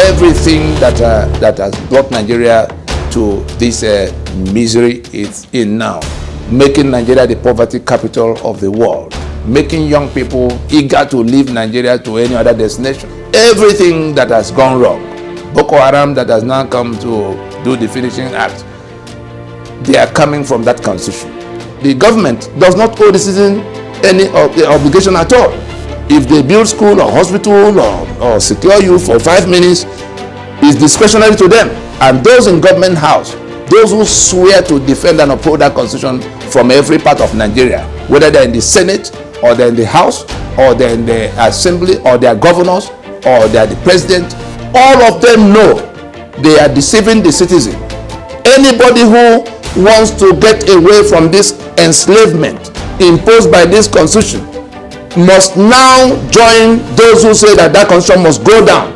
everything that has brought Nigeria to this misery it's in now, making Nigeria the poverty capital of the world, making young people eager to leave Nigeria to any other destination. Everything that has gone wrong, Boko Haram that has now come to do the finishing act, they are coming from that constitution. The government does not owe the citizen any obligation at all. If they build school or hospital or secure you for 5 minutes, it's discretionary to them. And those in government house, those who swear to defend and uphold that constitution from every part of Nigeria, whether they're in the Senate or they're in the House or they're in the Assembly or they're governors or they're the president, all of them know they are deceiving the citizen. Anybody who wants to get away from this enslavement imposed by this constitution must now join those who say that that constitution must go down